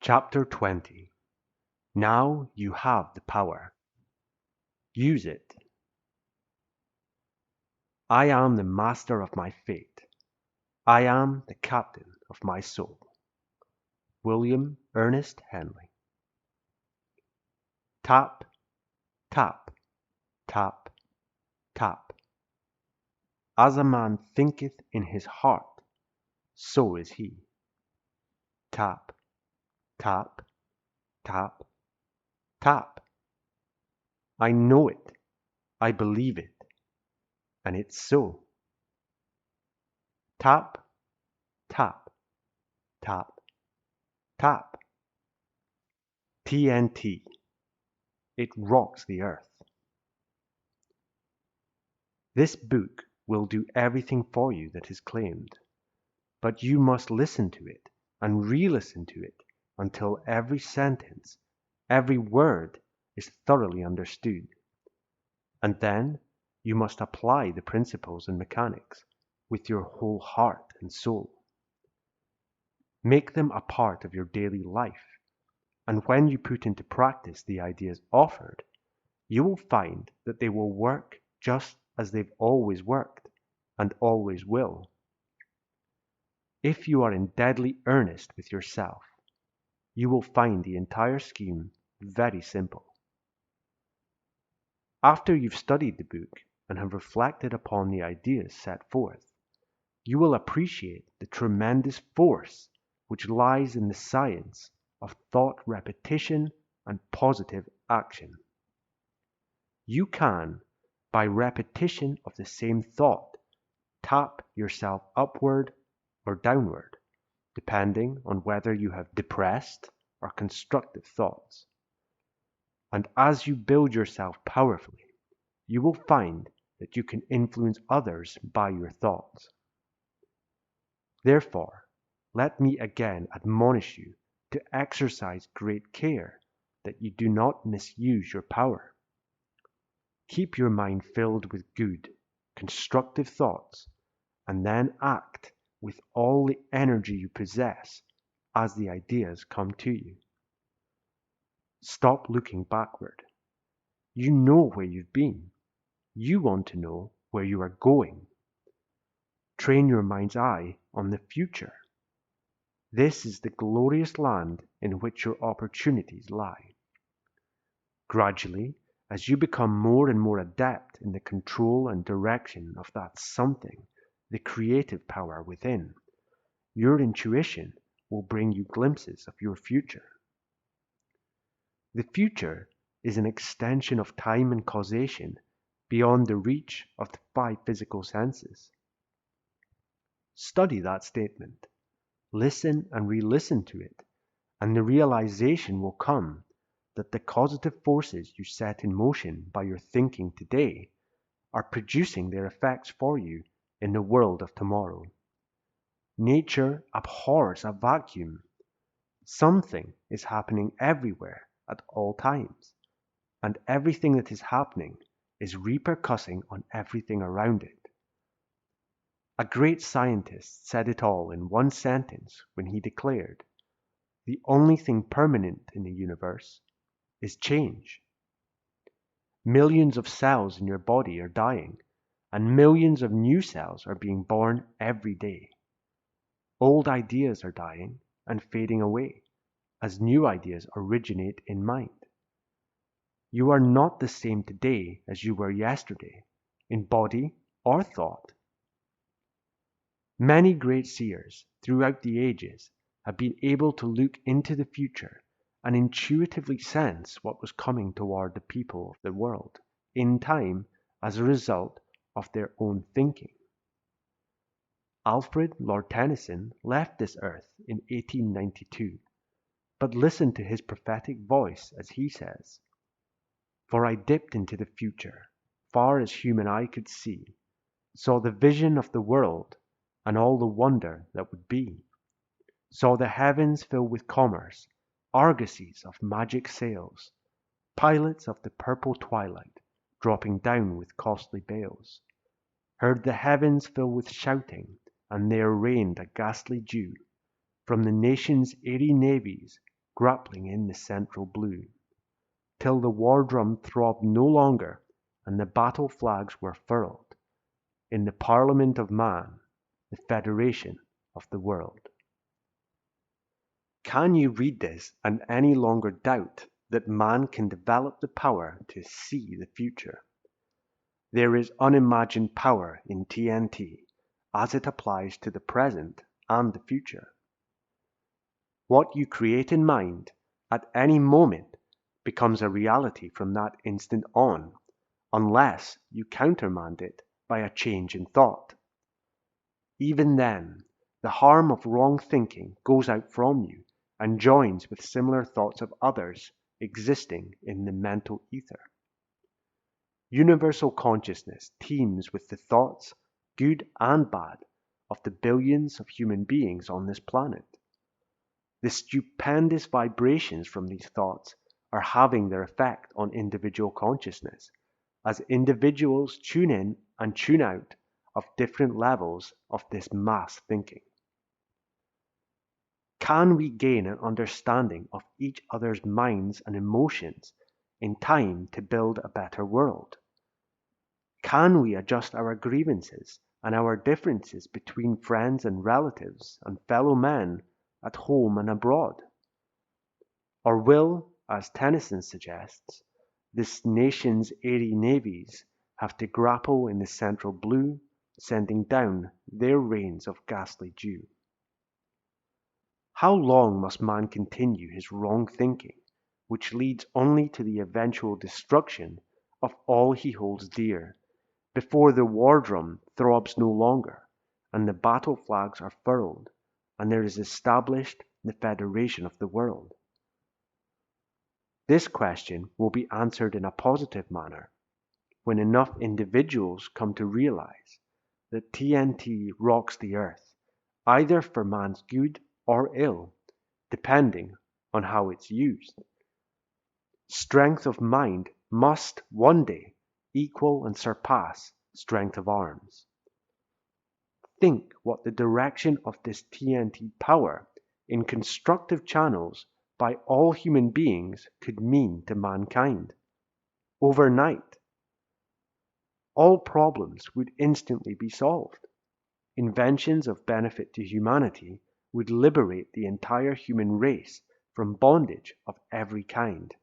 Chapter 20. Now you have the power. Use it. I am the master of my fate. I am the captain of my soul. William Ernest Henley. Tap, tap, tap, tap. As a man thinketh in his heart, so is he. Tap, tap, tap, tap. I know it. I believe it. And it's so. Tap, tap, tap, tap. TNT. It rocks the earth. This book will do everything for you that is claimed, but you must listen to it and re-listen to it until every sentence, every word is thoroughly understood. And then you must apply the principles and mechanics with your whole heart and soul. Make them a part of your daily life, and when you put into practice the ideas offered, you will find that they will work just as they've always worked and always will. If you are in deadly earnest with yourself, you will find the entire scheme very simple. After you've studied the book and have reflected upon the ideas set forth, you will appreciate the tremendous force which lies in the science of thought repetition and positive action. You can, by repetition of the same thought, tap yourself upward or downward, depending on whether you have depressed or constructive thoughts. And as you build yourself powerfully, you will find that you can influence others by your thoughts. Therefore, let me again admonish you to exercise great care that you do not misuse your power. Keep your mind filled with good, constructive thoughts, and then act with all the energy you possess as the ideas come to you. Stop looking backward. You know where you've been. You want to know where you are going. Train your mind's eye on the future. This is the glorious land in which your opportunities lie. Gradually, as you become more and more adept in the control and direction of that something, the creative power within, your intuition will bring you glimpses of your future. The future is an extension of time and causation beyond the reach of the five physical senses. Study that statement, listen and re-listen to it, and the realization will come that the causative forces you set in motion by your thinking today are producing their effects for you in the world of tomorrow. Nature abhors a vacuum. Something is happening everywhere at all times, and everything that is happening is repercussing on everything around it. A great scientist said it all in one sentence when he declared, "The only thing permanent in the universe is change." Millions of cells in your body are dying, and millions of new cells are being born every day. Old ideas are dying and fading away as new ideas originate in mind. You are not the same today as you were yesterday, in body or thought. Many great seers throughout the ages have been able to look into the future and intuitively sense what was coming toward the people of the world in time as a result of their own thinking. Alfred Lord Tennyson left this earth in 1892, but listen to his prophetic voice as he says, "For I dipped into the future, far as human eye could see, saw the vision of the world and all the wonder that would be, saw the heavens fill with commerce, argosies of magic sails, pilots of the purple twilight dropping down with costly bales, heard the heavens fill with shouting, and there rained a ghastly dew from the nations' airy navies grappling in the central blue, till the war drum throbbed no longer and the battle flags were furled, in the Parliament of Man, the Federation of the World. Can you read this and any longer doubt that man can develop the power to see the future? There is unimagined power in TNT as it applies to the present and the future. What you create in mind at any moment becomes a reality from that instant on, unless you countermand it by a change in thought. Even then, the harm of wrong thinking goes out from you and joins with similar thoughts of others existing in the mental ether. Universal consciousness teems with the thoughts, good and bad, of the billions of human beings on this planet. The stupendous vibrations from these thoughts are having their effect on individual consciousness, as individuals tune in and tune out of different levels of this mass thinking. Can we gain an understanding of each other's minds and emotions in time to build a better world? Can we adjust our grievances and our differences between friends and relatives and fellow men at home and abroad? Or will, as Tennyson suggests, this nation's airy navies have to grapple in the central blue, sending down their rains of ghastly dew? How long must man continue his wrong thinking, which leads only to the eventual destruction of all he holds dear, before the war drum throbs no longer, and the battle flags are furled, and there is established the Federation of the World? This question will be answered in a positive manner when enough individuals come to realize that TNT rocks the earth, either for man's good or ill, depending on how it's used. Strength of mind must one day equal and surpass strength of arms. Think what the direction of this TNT power in constructive channels by all human beings could mean to mankind. Overnight, all problems would instantly be solved. Inventions of benefit to humanity would liberate the entire human race from bondage of every kind,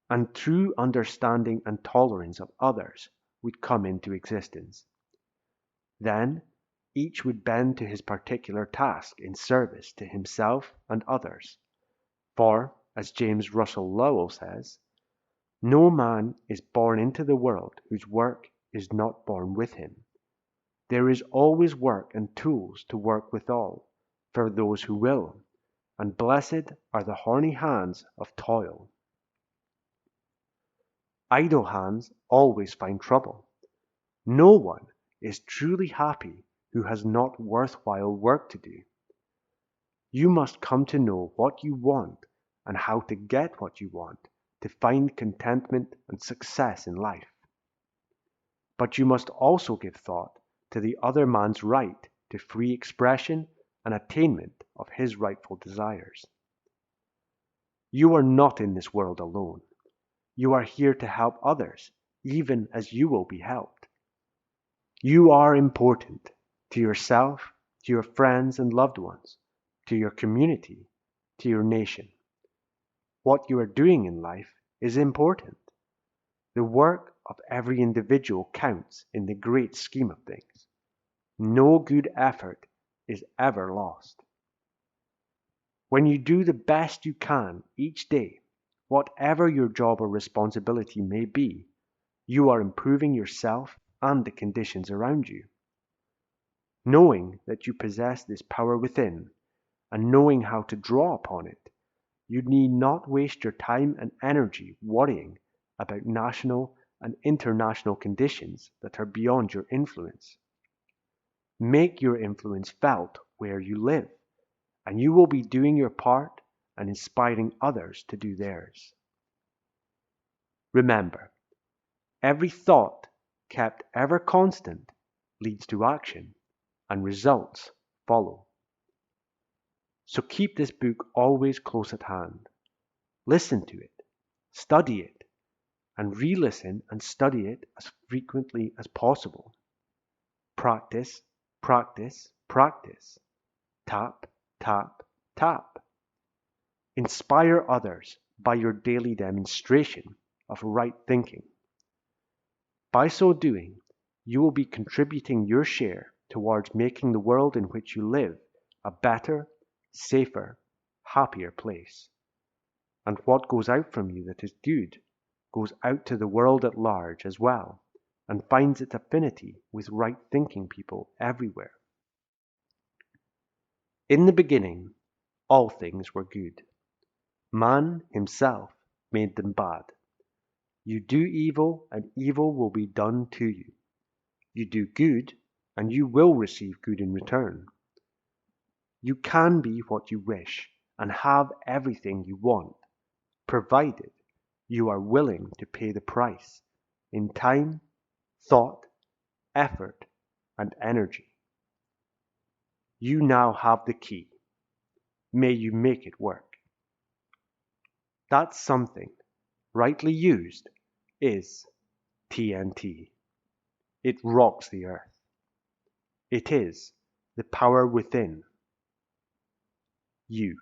and true understanding and tolerance of others would come into existence. Then each would bend to his particular task in service to himself and others. For, as James Russell Lowell says, no man is born into the world whose work is not born with him. There is always work and tools to work withal, for those who will, and blessed are the horny hands of toil. Idle hands always find trouble. No one is truly happy who has not worthwhile work to do. You must come to know what you want and how to get what you want to find contentment and success in life. But you must also give thought to the other man's right to free expression and attainment of his rightful desires. You are not in this world alone. You are here to help others, even as you will be helped. You are important to yourself, to your friends and loved ones, to your community, to your nation. What you are doing in life is important. The work of every individual counts in the great scheme of things. No good effort is ever lost. When you do the best you can each day, whatever your job or responsibility may be, you are improving yourself and the conditions around you. Knowing that you possess this power within, and knowing how to draw upon it, you need not waste your time and energy worrying about national and international conditions that are beyond your influence. Make your influence felt where you live, and you will be doing your part and inspiring others to do theirs. Remember, every thought kept ever constant leads to action, and results follow. So keep this book always close at hand, Listen to it, study it, and re-listen and study it as frequently as possible. Practice, practice, practice. Tap, tap, tap. Inspire others by your daily demonstration of right thinking. By so doing, you will be contributing your share towards making the world in which you live a better, safer, happier place. And what goes out from you that is good goes out to the world at large as well, and finds its affinity with right thinking people everywhere. In the beginning, all things were good. Man himself made them bad. You do evil, and evil will be done to you. You do good, and you will receive good in return. You can be what you wish and have everything you want, provided you are willing to pay the price in time, thought, effort, and energy. You now have the key. May you make it work. That something, rightly used, is TNT. It rocks the earth. It is the power within you.